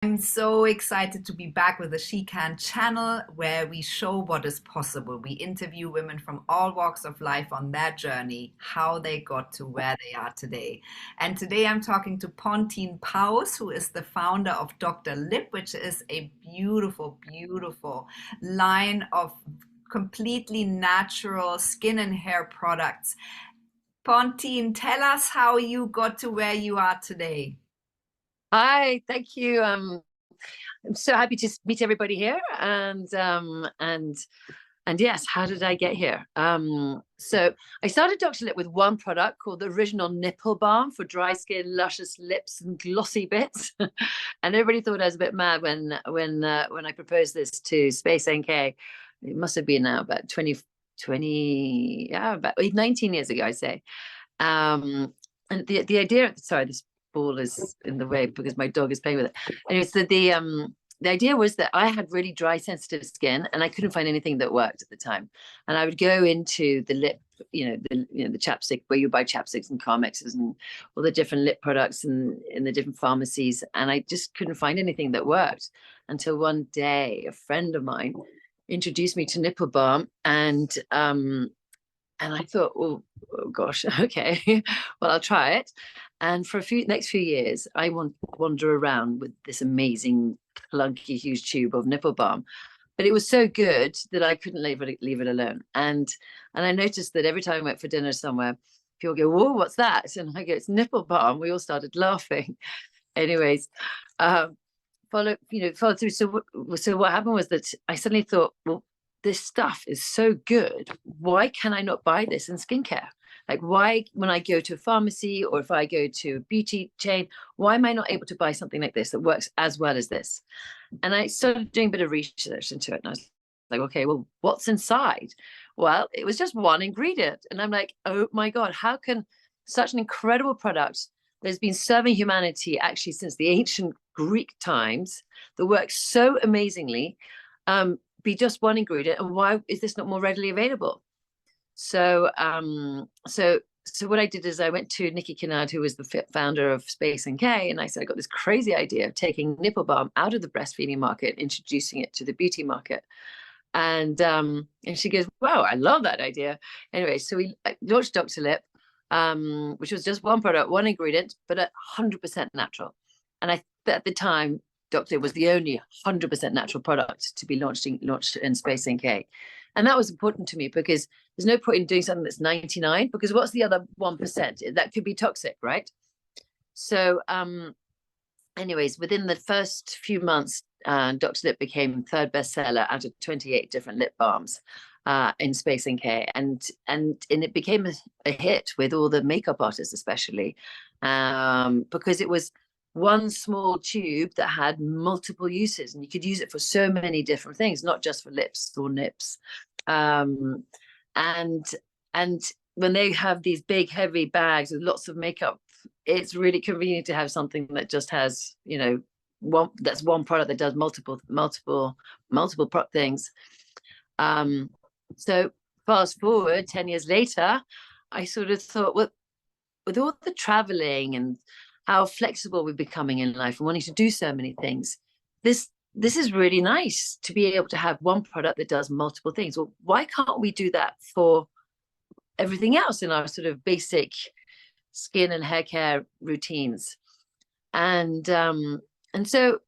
I'm so excited to be back with the She Can channel where we show what is possible. We interview women from all walks of life on their journey, how they got to where they are today. And today I'm talking to Pontine Paus, who is the founder of Dr.Lipp, which is a beautiful, beautiful line of completely natural skin and hair products. Pontine, tell us how you got to where you are today. Hi, thank you. I'm so happy to meet everybody here. And yes, how did I get here? So I started Dr.Lipp with one product called the original Nipple Balm for dry skin, luscious lips, and glossy bits. And everybody thought I was a bit mad when I proposed this to Space NK. It must have been now about 20, yeah, about 19 years ago, I say. And the idea, sorry, this ball is in the way because my dog is playing with it. Anyway, so the idea was that I had really dry, sensitive skin, and I couldn't find anything that worked at the time. And I would go into the lip, the chapstick where you buy chapsticks and Carmexes and all the different lip products and in the different pharmacies, and I just couldn't find anything that worked until one day a friend of mine introduced me to Nipple Balm, and I thought, oh gosh, okay, well, I'll try it. And for next few years, I wander around with this amazing, clunky, huge tube of Nipple Balm. But it was so good that I couldn't leave it alone. And I noticed that every time I went for dinner somewhere, people go, whoa, what's that? And I go, it's Nipple Balm. We all started laughing. Anyways, follow through. So what happened was that I suddenly thought, well, this stuff is so good. Why can I not buy this in skincare? Like, why, when I go to a pharmacy or if I go to a beauty chain, why am I not able to buy something like this that works as well as this? And I started doing a bit of research into it. And I was like, okay, well, what's inside? Well, it was just one ingredient. And I'm like, oh my God, how can such an incredible product that's been serving humanity actually since the ancient Greek times that works so amazingly, be just one ingredient, and why is this not more readily available? So what I did is I went to Nikki Kinnard, who was the founder of Space NK, and I said, I got this crazy idea of taking Nipple Balm out of the breastfeeding market, introducing it to the beauty market. And she goes, wow, I love that idea. Anyway, so we launched Dr.Lipp, which was just one product, one ingredient, but 100% natural. And at the time, Dr. was the only 100% natural product to be launched in Space NK. And that was important to me because there's no point in doing something that's 99, because what's the other 1%? That could be toxic, right? So anyways, within the first few months, Dr.Lipp became third bestseller out of 28 different lip balms in Space NK. And it became a hit with all the makeup artists, especially because it was one small tube that had multiple uses, and you could use it for so many different things, not just for lips or nips. And when they have these big heavy bags with lots of makeup, it's really convenient to have something that just has, one product that does multiple things. So fast forward 10 years later, I sort of thought, well, with all the traveling and how flexible we're becoming in life and wanting to do so many things, this is really nice to be able to have one product that does multiple things. Well, why can't we do that for everything else in our sort of basic skin and hair care routines? And so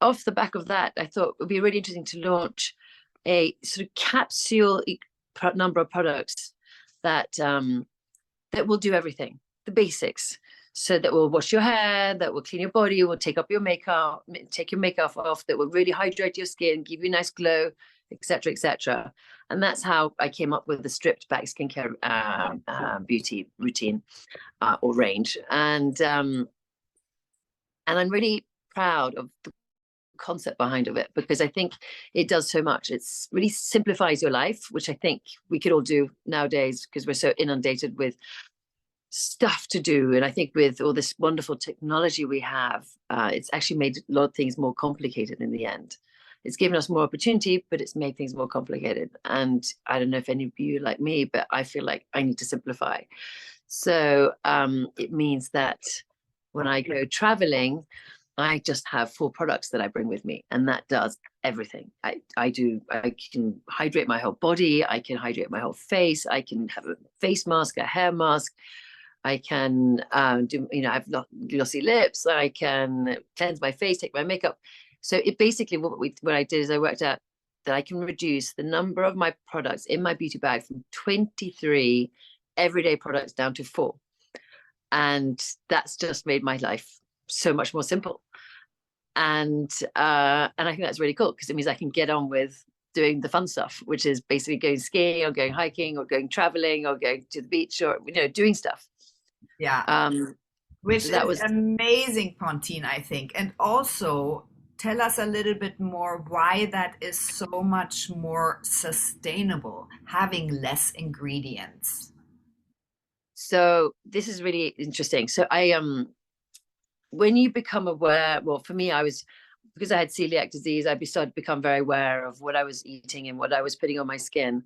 off the back of that, I thought it would be really interesting to launch a sort of capsule number of products that will do everything, the basics. So that will wash your hair, that will clean your body, will take your makeup off, that will really hydrate your skin, give you a nice glow, etc., etc. And that's how I came up with the stripped back skincare beauty routine or range. And I'm really proud of the concept behind it, because I think it does so much. It's really simplifies your life, which I think we could all do nowadays because we're so inundated with stuff to do. And I think with all this wonderful technology we have, it's actually made a lot of things more complicated in the end. It's given us more opportunity, but it's made things more complicated. And I don't know if any of you like me, but I feel like I need to simplify. So it means that when I go traveling, I just have 4 products that I bring with me, and that does everything. I can hydrate my whole body, I can hydrate my whole face, I can have a face mask, a hair mask, I can do, I have glossy lips, I can cleanse my face, take my makeup. So it basically, what I did is I worked out that I can reduce the number of my products in my beauty bag from 23 everyday products down to 4. And that's just made my life so much more simple. And I think that's really cool, because it means I can get on with doing the fun stuff, which is basically going skiing or going hiking or going traveling or going to the beach, or doing stuff. Yeah. Which So that is was amazing, Pontine, I think. And also tell us a little bit more why that is so much more sustainable, having less ingredients. so this is really interesting. So I when you become aware, well, for me, I was, because I had celiac disease, I started to become very aware of what I was eating and what I was putting on my skin.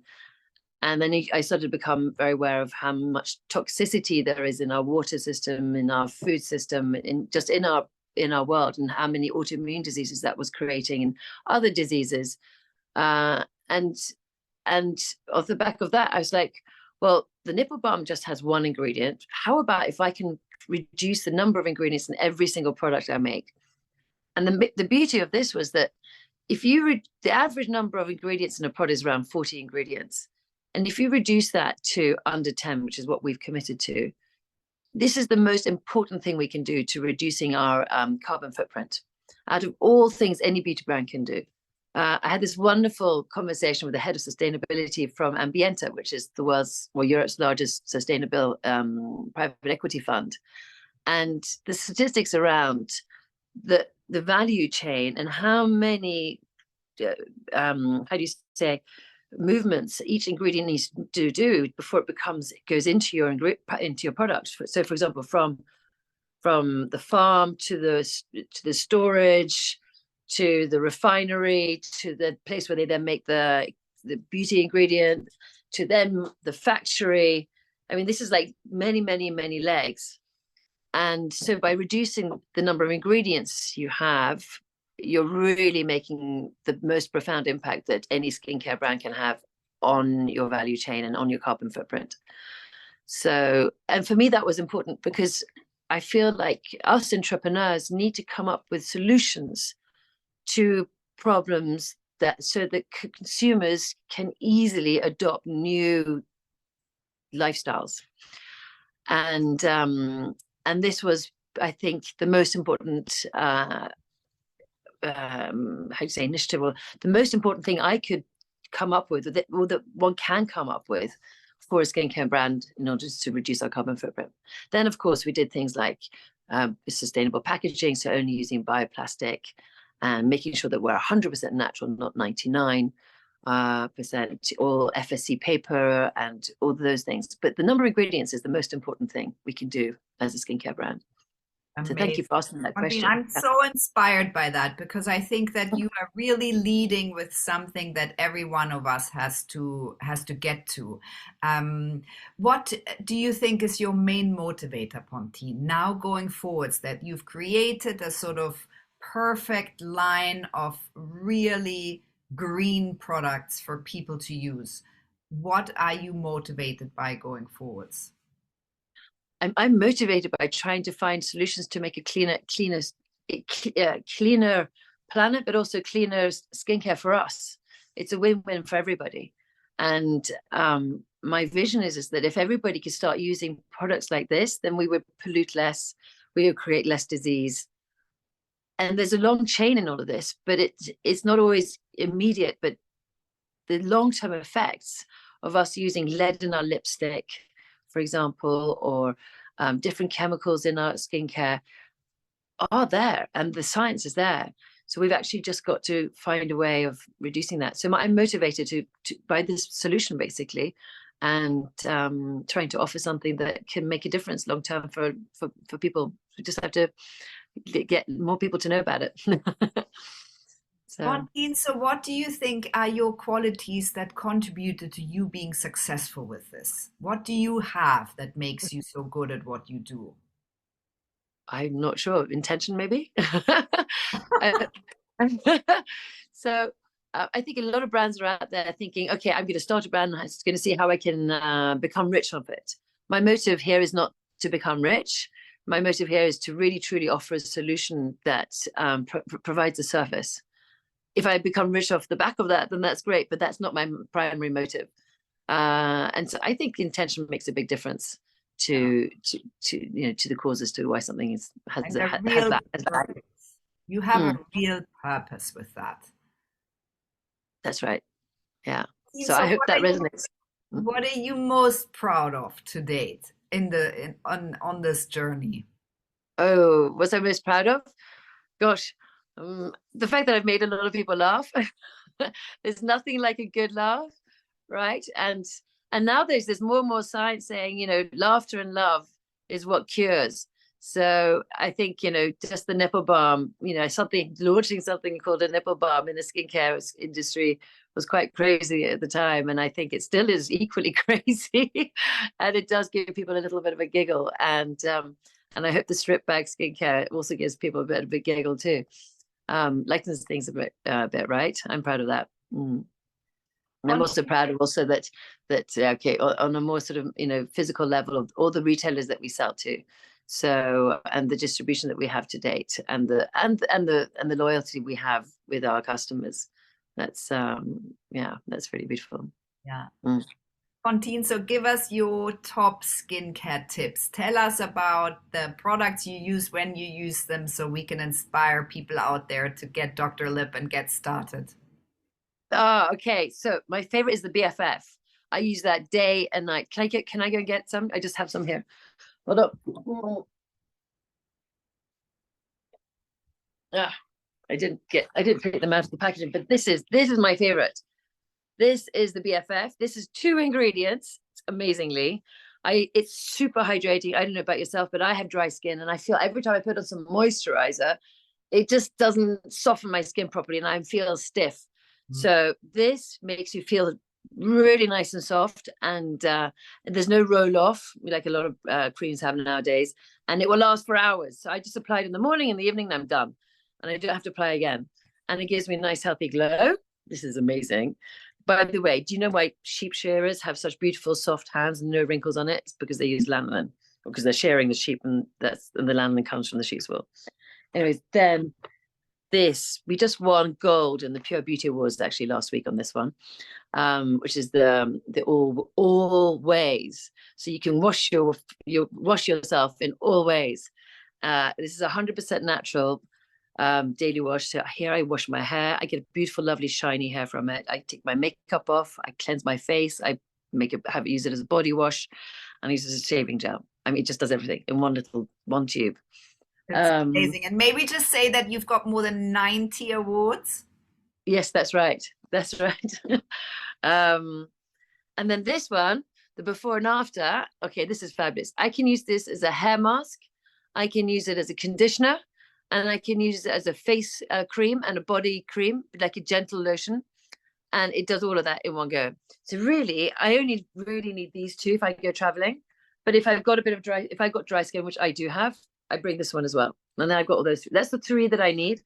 And then I started to become very aware of how much toxicity there is in our water system, in our food system, in our world, and how many autoimmune diseases that was creating, and other diseases. Uh, and and off the back of that, I was like, well, the nipple balm just has one ingredient. How about if I can reduce the number of ingredients in every single product I make? And the beauty of this was that if the average number of ingredients in a product is around 40 ingredients. And if you reduce that to under 10, which is what we've committed to, this is the most important thing we can do to reducing our carbon footprint out of all things any beauty brand can do. I had this wonderful conversation with the head of sustainability from Ambienta, which is the world's or Europe's largest sustainable private equity fund. And the statistics around the value chain and how many, how do you say, movements each ingredient needs to do before it goes into your product. So, for example, from the farm to the storage, to the refinery, to the place where they then make the beauty ingredient, to then the factory. I mean, this is like many, many, many legs. And so by reducing the number of ingredients you have, you're really making the most profound impact that any skincare brand can have on your value chain and on your carbon footprint. So, and for me, that was important because I feel like us entrepreneurs need to come up with solutions to problems so that consumers can easily adopt new lifestyles. And this was, I think, the most important how do you say, initiative, or the most important thing I could come up with, or that one can come up with for a skincare brand in order to reduce our carbon footprint. Then, of course, we did things like sustainable packaging, so only using bioplastic, and making sure that we're 100% natural, not 99%, all FSC paper and all those things. But the number of ingredients is the most important thing we can do as a skincare brand. So thank you for asking that question. I'm so inspired by that, because I think that you are really leading with something that every one of us has to get to. What do you think is your main motivator, Pontine, now going forwards, that you've created a sort of perfect line of really green products for people to use? What are you motivated by going forwards? I'm motivated by trying to find solutions to make a cleaner planet, but also cleaner skincare for us. It's a win-win for everybody. And my vision is that if everybody could start using products like this, then we would pollute less, we would create less disease. And there's a long chain in all of this, but it's not always immediate. But the long-term effects of us using lead in our lipstick, for example, or different chemicals in our skincare are there, and the science is there. So we've actually just got to find a way of reducing that. So I'm motivated to by this solution, basically, and trying to offer something that can make a difference long term for people. We just have to get more people to know about it. Pontine, so what do you think are your qualities that contributed to you being successful with this? What do you have that makes you so good at what you do? I'm not sure, intention maybe. Uh, so I think a lot of brands are out there thinking, okay, I'm going to start a brand. I'm going to see how I can become rich off it. My motive here is not to become rich. My motive here is to really, truly offer a solution that provides a service. If I become rich off the back of that, then that's great, but that's not my primary motive. And so I think intention makes a big difference Yeah. to the cause as to why something is And a has real that has value. purpose. You have a Mm, real purpose with that. that's right. Yeah. So So I hope that resonates. Mm. what are you most proud of to date on this journey? Oh, what's I most proud of? Gosh, the fact that I've made a lot of people laugh. There's nothing like a good laugh, right? And now there's more and more science saying, laughter and love is what cures. So I think, just the nipple balm, something launching something called a nipple balm in the skincare industry was quite crazy at the time. And I think it still is equally crazy. And it does give people a little bit of a giggle. And I hope the strip bag skincare also gives people a bit of a giggle too. Lightens things a bit, right? I'm proud of that. Mm. And I'm also proud of also that okay, on a more sort of physical level of all the retailers that we sell to, so and the distribution that we have to date, and the loyalty we have with our customers. That's yeah, that's really beautiful. Yeah. Mm. Pontine, so give us your top skincare tips. Tell us about the products you use when you use them so we can inspire people out there to get Dr. Lipp and get started. Okay. So my favorite is the BFF. I use that day and night. Can I go and get some? I just have some here. Hold up. Ah, I didn't take them out of the packaging, but this is my favorite. This is the BFF. This is 2 ingredients, amazingly. It's super hydrating. I don't know about yourself, but I have dry skin, and I feel every time I put on some moisturizer, it just doesn't soften my skin properly, and I feel stiff. Mm. So this makes you feel really nice and soft, and there's no roll off like a lot of creams have nowadays, and it will last for hours. So I just apply it in the morning, in the evening, and I'm done, and I don't have to apply again, and it gives me a nice healthy glow. This is amazing. By the way, do you know why sheep shearers have such beautiful soft hands and no wrinkles on it? It's because they use lanolin, because they're shearing the sheep, and the lanolin comes from the sheep's wool. Anyways, then this we just won gold in the Pure Beauty Awards actually last week on this one, which is the all ways. So you can wash yourself in all ways. This is 100% natural daily wash. So here I wash my hair. I get a beautiful, lovely, shiny hair from it. I take my makeup off. I cleanse my face. I use it as a body wash, and use it as a shaving gel. I mean, it just does everything in one tube. It's Um, amazing. And maybe just say that you've got more than 90 awards. yes, that's right. That's right. um, and then this one, the before and after. Okay, this is fabulous. I can use this as a hair mask. I can use it as a conditioner, and I can use it as a face cream and a body cream, like a gentle lotion. And it does all of that in one go. So really, I only really need these two if I go traveling. But if I've got if I've got dry skin, which I do have, I bring this one as well. And then I've got all those. That's the three that I need.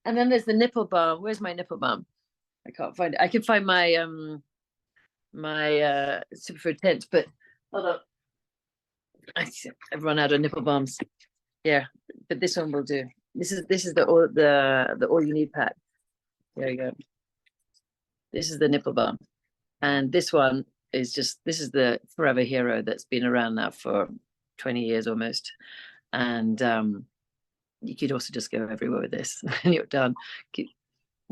And then there's the nipple balm. Where's my nipple balm? I can't find it. I can find my superfood tint, but hold on. I've run out of nipple balms. Yeah, but this one will do. This is the all you need pack. There you go. This is the nipple balm, and this one this is the forever hero that's been around now for 20 years almost, and you could also just go everywhere with this and you're done.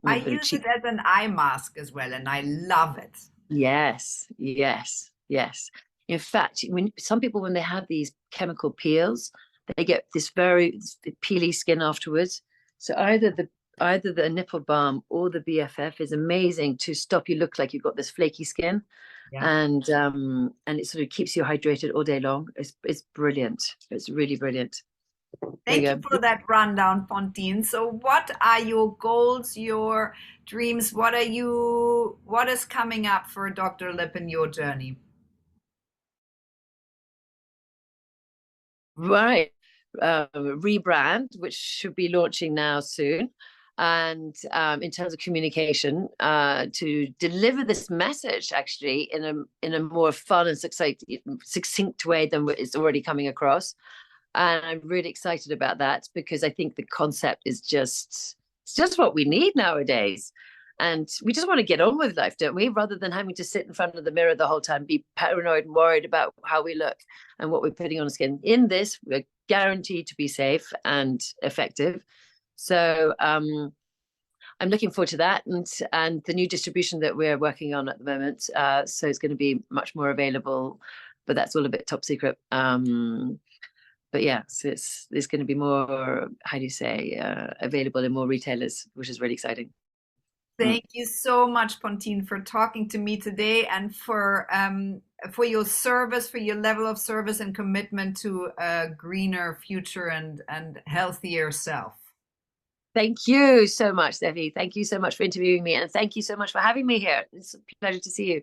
I With a bit of use cheap. it as an eye mask as well, and I love it. Yes, yes, yes. In fact, when some people, when they have these chemical peels, they get this very peely skin afterwards. So either the nipple balm or the BFF is amazing to stop you look like you've got this flaky skin, Yeah. and it sort of keeps you hydrated all day long. It's brilliant. It's really brilliant. There Thank you you go. for that rundown, Pontine. So, what are your goals, your dreams? What is coming up for Dr. Lipp in your journey? Right. rebrand, which should be launching now soon. And in terms of communication, to deliver this message actually in a more fun and succinct way than it's already coming across. And I'm really excited about that because I think the concept is just it's just what we need nowadays. And we just want to get on with life, don't we? Rather than having to sit in front of the mirror the whole time, be paranoid and worried about how we look and what we're putting on the skin. In this, we're guaranteed to be safe and effective. So I'm looking forward to that, and the new distribution that we're working on at the moment. So it's going to be much more available, but that's all a bit top secret. But yeah, so there's going to be more, how do you say, available in more retailers, which is really exciting. Thank you so much, Pontine, for talking to me today and for your service, for your level of service and commitment to a greener future and healthier self. Thank you so much, Debbie. Thank you so much for interviewing me, and thank you so much for having me here. It's a pleasure to see you.